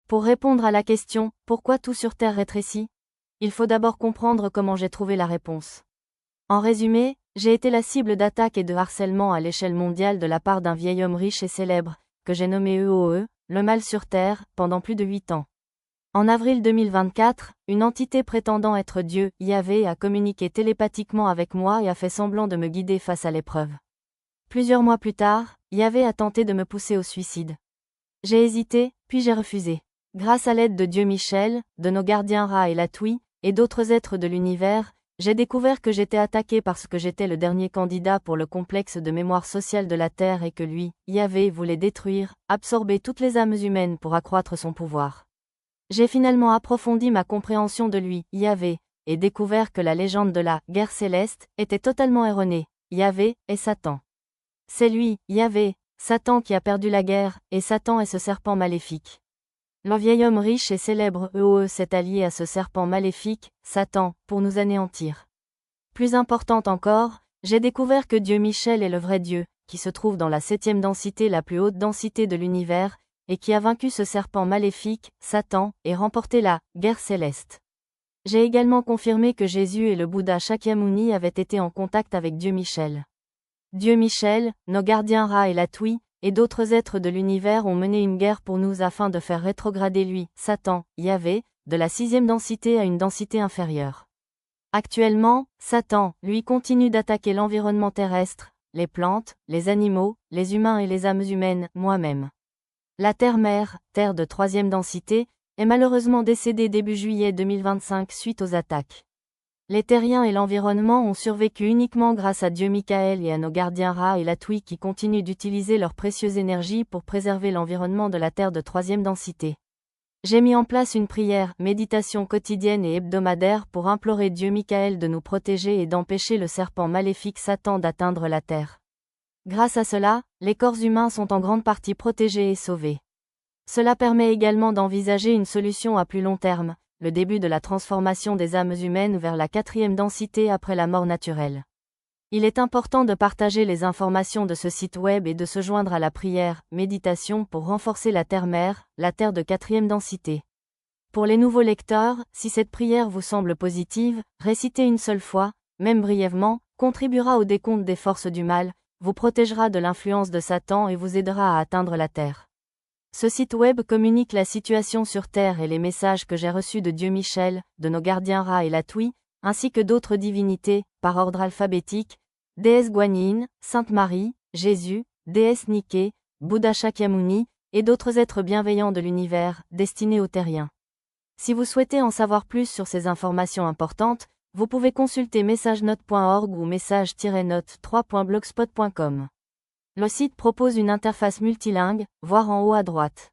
Pour répondre à la question « Pourquoi tout sur Terre rétrécit ?», il faut d'abord comprendre comment j'ai trouvé la réponse. En résumé, j'ai été la cible d'attaques et de harcèlement à l'échelle mondiale de la part d'un vieil homme riche et célèbre, que j'ai nommé EOE, le mal sur Terre, pendant plus de 8 ans. En avril 2024, une entité prétendant être Dieu, Yahvé, a communiqué télépathiquement avec moi et a fait semblant de me guider face à l'épreuve. Plusieurs mois plus tard, Yahvé a tenté de me pousser au suicide. J'ai hésité, puis j'ai refusé. Grâce à l'aide de Dieu Michel, de nos gardiens Ra et Latwi, et d'autres êtres de l'univers, j'ai découvert que j'étais attaqué parce que j'étais le dernier candidat pour le complexe de mémoire sociale de la Terre et que lui, Yahvé, voulait détruire, absorber toutes les âmes humaines pour accroître son pouvoir. J'ai finalement approfondi ma compréhension de lui, Yahvé, et découvert que la légende de la « guerre céleste » était totalement erronée. Yahvé est Satan. C'est lui, Yahvé, Satan qui a perdu la guerre, et Satan est ce serpent maléfique. Le vieil homme riche et célèbre EOE s'est allié à ce serpent maléfique, Satan, pour nous anéantir. Plus importante encore, j'ai découvert que Dieu Michel est le vrai Dieu, qui se trouve dans la 7e densité, la plus haute densité de l'univers, et qui a vaincu ce serpent maléfique, Satan, et remporté la « guerre céleste ». J'ai également confirmé que Jésus et le Bouddha Shakyamuni avaient été en contact avec Dieu Michel. Dieu Michel, nos gardiens Ra et Latwi, et d'autres êtres de l'univers ont mené une guerre pour nous afin de faire rétrograder lui, Satan, Yahvé, de la 6e densité à une densité inférieure. Actuellement, Satan, lui, continue d'attaquer l'environnement terrestre, les plantes, les animaux, les humains et les âmes humaines, moi-même. La Terre-Mère, Terre de 3e densité, est malheureusement décédée début juillet 2025 suite aux attaques. Les terriens et l'environnement ont survécu uniquement grâce à Dieu Michael et à nos gardiens Ra et Latwi qui continuent d'utiliser leur précieuse énergie pour préserver l'environnement de la Terre de 3e densité. J'ai mis en place une prière, méditation quotidienne et hebdomadaire pour implorer Dieu Michael de nous protéger et d'empêcher le serpent maléfique Satan d'atteindre la Terre. Grâce à cela, les corps humains sont en grande partie protégés et sauvés. Cela permet également d'envisager une solution à plus long terme, le début de la transformation des âmes humaines vers la 4e densité après la mort naturelle. Il est important de partager les informations de ce site web et de se joindre à la prière, méditation pour renforcer la Terre-Mère, la Terre de 4e densité. Pour les nouveaux lecteurs, si cette prière vous semble positive, réciter une seule fois, même brièvement, contribuera au décompte des forces du mal, vous protégera de l'influence de Satan et vous aidera à atteindre la Terre. Ce site web communique la situation sur Terre et les messages que j'ai reçus de Dieu Michel, de nos gardiens Ra et Latwi, ainsi que d'autres divinités, par ordre alphabétique, déesse Guanyin, Sainte Marie, Jésus, déesse Nike, Bouddha Shakyamuni, et d'autres êtres bienveillants de l'univers, destinés aux terriens. Si vous souhaitez en savoir plus sur ces informations importantes, vous pouvez consulter messagenote.org ou message-note3.blogspot.com. Le site propose une interface multilingue, voir en haut à droite.